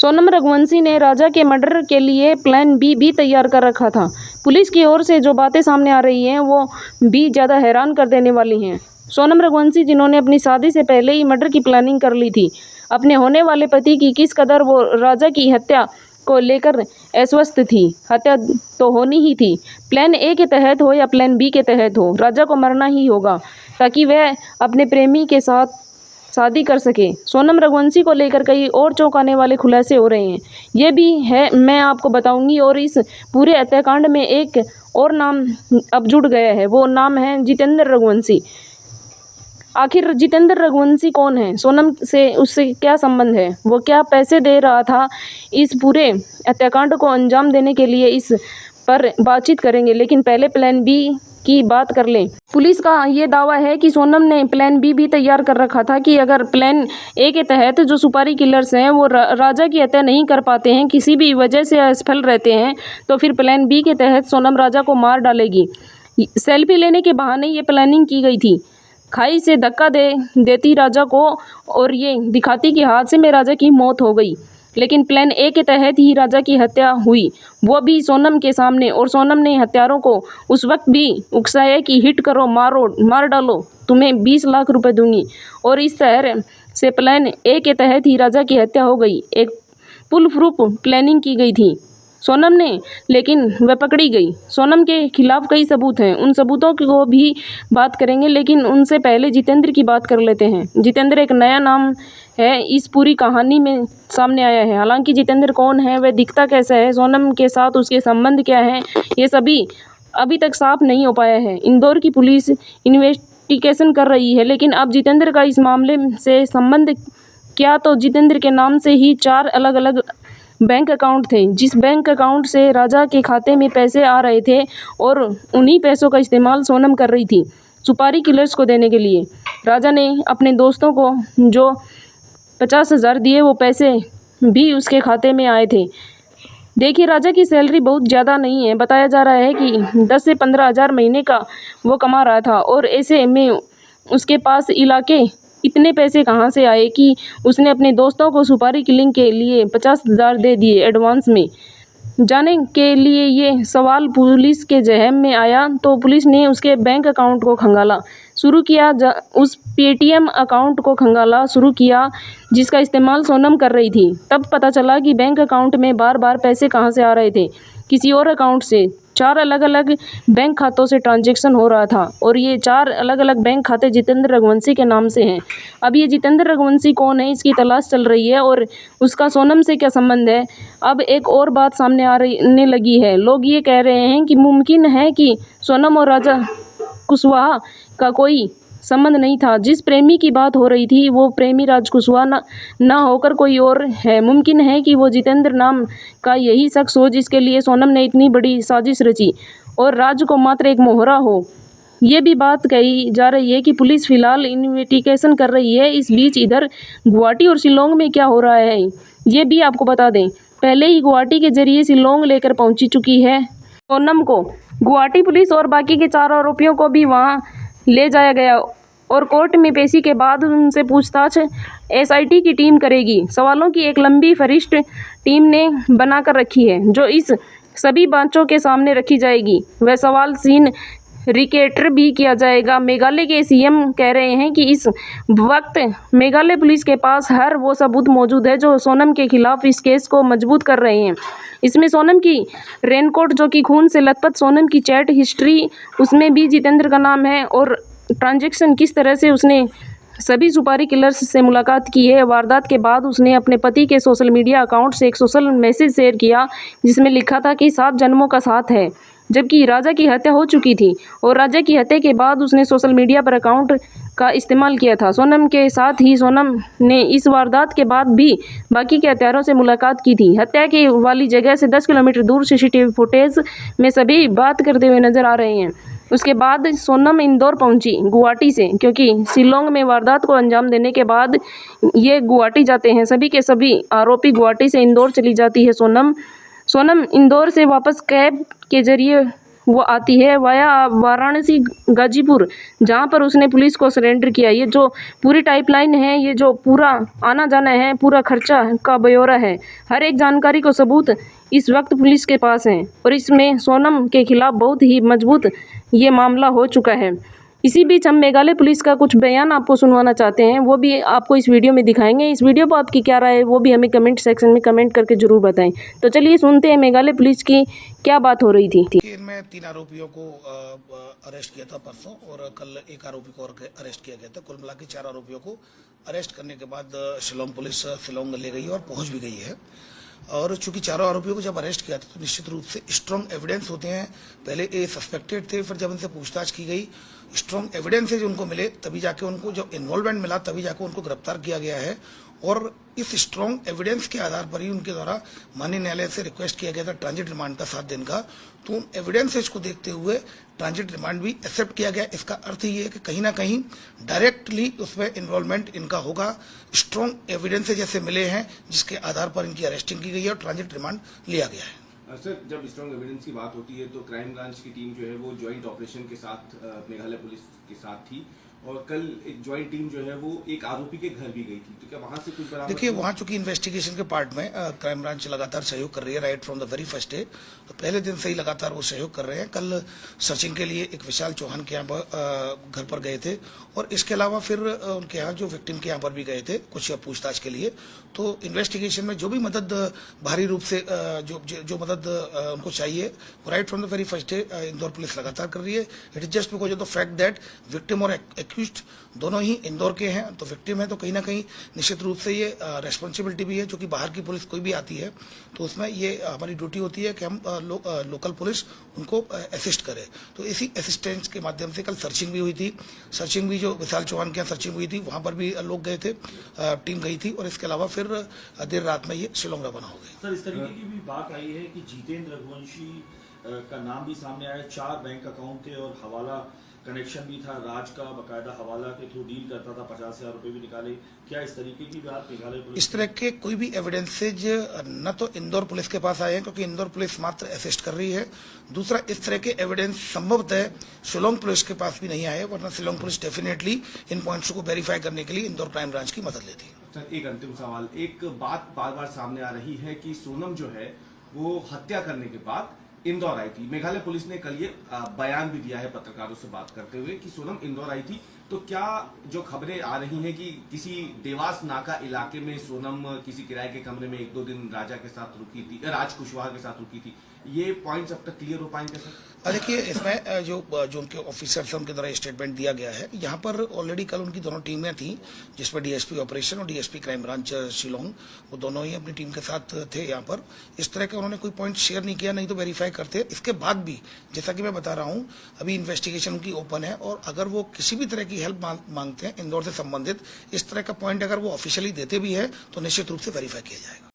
सोनम रघुवंशी ने राजा के मर्डर के लिए प्लान बी भी तैयार कर रखा था। पुलिस की ओर से जो बातें सामने आ रही हैं वो भी ज़्यादा हैरान कर देने वाली हैं। सोनम रघुवंशी जिन्होंने अपनी शादी से पहले ही मर्डर की प्लानिंग कर ली थी, अपने होने वाले पति की किस कदर वो राजा की हत्या को लेकर अस्वस्थ थी। हत्या तो होनी ही थी, प्लान ए के तहत हो या प्लान बी के तहत हो, राजा को मरना ही होगा ताकि वह अपने प्रेमी के साथ शादी कर सके। सोनम रघुवंशी को लेकर कई और चौंकाने वाले खुलासे हो रहे हैं, ये भी है मैं आपको बताऊंगी। और इस पूरे हत्याकांड में एक और नाम अब जुड़ गया है, वो नाम है जितेंद्र रघुवंशी। आखिर जितेंद्र रघुवंशी कौन है, सोनम से उससे क्या संबंध है, वो क्या पैसे दे रहा था इस पूरे हत्याकांड को अंजाम देने के लिए, इस पर बातचीत करेंगे। लेकिन पहले प्लान बी की बात कर लें। पुलिस का ये दावा है कि सोनम ने प्लान बी भी तैयार कर रखा था कि अगर प्लान ए के तहत जो सुपारी किलर्स हैं वो राजा की हत्या नहीं कर पाते हैं, किसी भी वजह से असफल रहते हैं, तो फिर प्लान बी के तहत सोनम राजा को मार डालेगी। सेल्फी लेने के बहाने ये प्लानिंग की गई थी। खाई से धक्का देती राजा को और ये दिखाती कि हादसे में राजा की मौत हो गई। लेकिन प्लान ए के तहत ही राजा की हत्या हुई, वो भी सोनम के सामने। और सोनम ने हत्यारों को उस वक्त भी उकसाया कि हिट करो, मारो, मार डालो, तुम्हें 20 लाख रुपए दूंगी। और इस तरह से प्लान ए के तहत ही राजा की हत्या हो गई। एक फुल प्रूफ प्लानिंग की गई थी सोनम ने, लेकिन वह पकड़ी गई। सोनम के खिलाफ कई सबूत हैं, उन सबूतों को भी बात करेंगे, लेकिन उनसे पहले जितेंद्र की बात कर लेते हैं। जितेंद्र एक नया नाम है इस पूरी कहानी में सामने आया है। हालांकि जितेंद्र कौन है, वह दिखता कैसा है, सोनम के साथ उसके संबंध क्या हैं, ये सभी अभी तक साफ नहीं हो पाया है। इंदौर की पुलिस इन्वेस्टिगेशन कर रही है, लेकिन अब जितेंद्र का इस मामले से संबंध क्या, तो जितेंद्र के नाम से ही 4 अलग अलग बैंक अकाउंट थे, जिस बैंक अकाउंट से राजा के खाते में पैसे आ रहे थे और उन्हीं पैसों का इस्तेमाल सोनम कर रही थी सुपारी किलर्स को देने के लिए। राजा ने अपने दोस्तों को जो 50,000 दिए, वो पैसे भी उसके खाते में आए थे। देखिए, राजा की सैलरी बहुत ज़्यादा नहीं है, बताया जा रहा है कि 10 से 15,000 महीने का वो कमा रहा था। और ऐसे में उसके पास इलाके इतने पैसे कहाँ से आए कि उसने अपने दोस्तों को सुपारी किलिंग के लिए 50,000 दे दिए एडवांस में। जाने के लिए ये सवाल पुलिस के जहन में आया तो पुलिस ने उसके बैंक अकाउंट को खंगाला शुरू किया, उस पेटीएम अकाउंट को खंगाला शुरू किया जिसका इस्तेमाल सोनम कर रही थी। तब पता चला कि बैंक अकाउंट में बार बार पैसे कहाँ से आ रहे थे, किसी और अकाउंट से। 4 अलग अलग बैंक खातों से ट्रांजैक्शन हो रहा था और ये 4 अलग अलग बैंक खाते जितेंद्र रघुवंशी के नाम से हैं। अब ये जितेंद्र रघुवंशी कौन है, इसकी तलाश चल रही है और उसका सोनम से क्या संबंध है। अब एक और बात सामने आने लगी है, लोग ये कह रहे हैं कि मुमकिन है कि सोनम और राजा कुशवाहा का कोई संबंध नहीं था। जिस प्रेमी की बात हो रही थी वो प्रेमी राज कुशवाहा ना होकर कोई और है। मुमकिन है कि वो जितेंद्र नाम का यही शख्स हो जिसके लिए सोनम ने इतनी बड़ी साजिश रची और राज को मात्र एक मोहरा हो। ये भी बात कही जा रही है कि पुलिस फिलहाल इन्वेस्टिगेशन कर रही है। इस बीच इधर गुवाहाटी और शिलोंग में क्या हो रहा है ये भी आपको बता दें। पहले ही गुवाहाटी के जरिए शिलोंग लेकर पहुंची चुकी है सोनम को। गुवाहाटी पुलिस और बाकी के 4 आरोपियों को भी वहां ले जाया गया और कोर्ट में पेशी के बाद उनसे पूछताछ एसआईटी की टीम करेगी। सवालों की एक लंबी फरिश्त टीम ने बनाकर रखी है जो इस सभी बातों के सामने रखी जाएगी। वह सवाल सीन रिकेटर भी किया जाएगा। मेघालय के सीएम कह रहे हैं कि इस वक्त मेघालय पुलिस के पास हर वो सबूत मौजूद है जो सोनम के खिलाफ इस केस को मजबूत कर रहे हैं। इसमें सोनम की रेनकोट जो कि खून से लथपथ, सोनम की चैट हिस्ट्री, उसमें भी जितेंद्र का नाम है और ट्रांजैक्शन किस तरह से उसने सभी सुपारी किलर्स से मुलाकात की है। वारदात के बाद उसने अपने पति के सोशल मीडिया अकाउंट से एक सोशल मैसेज शेयर किया जिसमें लिखा था कि 7 जन्मों का साथ है, जबकि राजा की हत्या हो चुकी थी और राजा की हत्या के बाद उसने सोशल मीडिया पर अकाउंट का इस्तेमाल किया था। सोनम के साथ ही सोनम ने इस वारदात के बाद भी बाकी के हत्यारों से मुलाकात की थी। हत्या के वाली जगह से 10 किलोमीटर दूर सीसीटीवी फुटेज में सभी बात करते हुए नजर आ रहे हैं। उसके बाद सोनम इंदौर पहुंची गुवाहाटी से, क्योंकि शिलोंग में वारदात को अंजाम देने के बाद ये गुवाहाटी जाते हैं। सभी के सभी आरोपी गुवाहाटी से इंदौर चली जाती है सोनम इंदौर से वापस कैब के जरिए वो आती है वाया वाराणसी गाजीपुर, जहाँ पर उसने पुलिस को सरेंडर किया। ये जो पूरी पाइपलाइन है, ये जो पूरा आना जाना है, पूरा खर्चा का ब्यौरा है, हर एक जानकारी को सबूत इस वक्त पुलिस के पास हैं और इसमें सोनम के खिलाफ बहुत ही मजबूत ये मामला हो चुका है। इसी बीच हम मेघालय पुलिस का कुछ बयान आपको सुनवाना चाहते हैं, वो भी आपको इस वीडियो में दिखाएंगे। इस वीडियो पर आपकी क्या राय है वो भी हमें कमेंट सेक्शन में कमेंट करके जरूर बताएं। तो चलिए सुनते हैं मेघालय पुलिस की क्या बात हो रही थी। इनमें 3 आरोपियों को अरेस्ट किया था परसों और कल एक आरोपी को और अरेस्ट किया गया था। कुल मिला के 4 आरोपियों को अरेस्ट करने के बाद शिलोंग पुलिस शिलोंग ले गई और पहुंच भी गई है। और चूंकि चारों आरोपियों को जब अरेस्ट किया था तो निश्चित रूप से स्ट्रॉन्ग एविडेंस होते हैं। पहले ये सस्पेक्टेड थे, फिर जब इनसे पूछताछ की गई, स्ट्रॉन्ग एविडेंसेज उनको मिले, तभी जाके उनको जब इन्वॉल्वमेंट मिला तभी जाके उनको गिरफ्तार किया गया है। और इस स्ट्रॉन्ग एविडेंस के आधार पर ही उनके द्वारा माननीय न्यायालय से रिक्वेस्ट किया गया था ट्रांजिट रिमांड का 7 दिन का। तो उन एविडेंसेज को देखते हुए ट्रांजिट रिमांड भी एक्सेप्ट किया गया। इसका अर्थ ये है कि कहीं ना कहीं डायरेक्टली उसमें इन्वॉल्वमेंट इनका होगा। स्ट्रॉन्ग एविडेंसेज जैसे मिले हैं जिसके आधार पर इनकी अरेस्टिंग की गई है और ट्रांजिट रिमांड लिया गया है। सर, जब स्ट्रॉन्ग एविडेंस की बात होती है तो क्राइम ब्रांच की टीम जो है वो ज्वाइंट ऑपरेशन के साथ मेघालय पुलिस के साथ थी और कल एक ज्वाइंट टीम जो है वो एक आरोपी के घर भी गई थी। तो क्या वहां से कुछ बरामद? देखिए, वहां चूंकि इन्वेस्टिगेशन के पार्ट में क्राइम ब्रांच लगातार सहयोग कर रही है right from the very first day. तो पहले दिन से ही लगातार वो सहयोग कर रहे हैं। कल सर्चिंग के लिए एक विशाल चौहान के यहाँ घर पर गए थे और इसके अलावा फिर उनके यहाँ जो विक्टिम के यहाँ पर भी गए थे कुछ पूछताछ के लिए। तो इन्वेस्टिगेशन में जो भी मदद बाहरी रूप से जो मदद उनको चाहिए right from the very first day Indore police लगातार कर रही है। It is just because of the fact that victim और एक्यूज्ड दोनों ही इंदौर के हैं। तो विक्टिम है तो कहीं ना कहीं निश्चित रूप से ये रेस्पॉन्सिबिलिटी भी है, जो कि बाहर की पुलिस कोई भी आती है तो उसमें ये हमारी ड्यूटी होती है कि हम लोकल पुलिस उनको असिस्ट करे। तो इसी असिस्टेंस के माध्यम से कल सर्चिंग भी हुई थी। सर्चिंग भी जो विशाल चौहान के यहाँ सर्चिंग हुई थी वहां पर भी लोग गए थे, टीम गई थी और इसके अलावा फिर देर रात में ये शिलोंग रवाना हो गए। सर, इस तरीके की भी बात आई है कि जितेंद्र रघुवंशी का नाम भी सामने आया। 4 बैंक अकाउंट थे और हवाला कनेक्शन भी था। राज का बकायदा हवाला के थ्रू डील करता था, 50,000 रुपए भी निकाले। क्या इस तरीके की बात मेघालय पुलिस? इस तरह के कोई भी एविडेंसेज न तो इंदौर पुलिस के पास आए हैं क्योंकि इंदौर पुलिस मात्र असिस्ट कर रही है। दूसरा, इस तरह के एविडेंस संभवतः शिलोंग पुलिस के पास भी नहीं आए, वरना Shillong police definitely in points को वेरीफाई करने के लिए इंदौर क्राइम ब्रांच की मदद लेती है। सर, एक अंतिम सवाल। एक बात बार बार सामने आ रही है कि सोनम जो है वो हत्या करने के बाद इंदौर आई थी। मेघालय पुलिस ने कल ये बयान भी दिया है पत्रकारों से बात करते हुए कि सोनम इंदौर आई थी। तो क्या जो खबरें आ रही हैं कि किसी देवास नाका इलाके में सोनम किसी किराए के कमरे में 1-2 दिन राजा के साथ रुकी थी, राज कुशवाहा के साथ रुकी थी, ये पॉइंट्स अब तक क्लियर हो पाएंगे सर? देखिए, इसमें जो उनके ऑफिसर्स हैं उनके द्वारा स्टेटमेंट दिया गया है। यहाँ पर ऑलरेडी कल उनकी दोनों टीमें थी जिसमें डीएसपी ऑपरेशन और डीएसपी क्राइम ब्रांच शिलोंग, वो दोनों ही अपनी टीम के साथ थे यहाँ पर। इस तरह का उन्होंने कोई पॉइंट शेयर नहीं किया, नहीं तो वेरीफाई करते। इसके बाद भी जैसा कि मैं बता रहा हूँ अभी इन्वेस्टिगेशन उनकी ओपन है और अगर वो किसी भी तरह की हेल्प मांगते हैं इंदौर से संबंधित, इस तरह का पॉइंट अगर वो ऑफिशियली देते भी है तो निश्चित रूप से वेरीफाई किया जाएगा।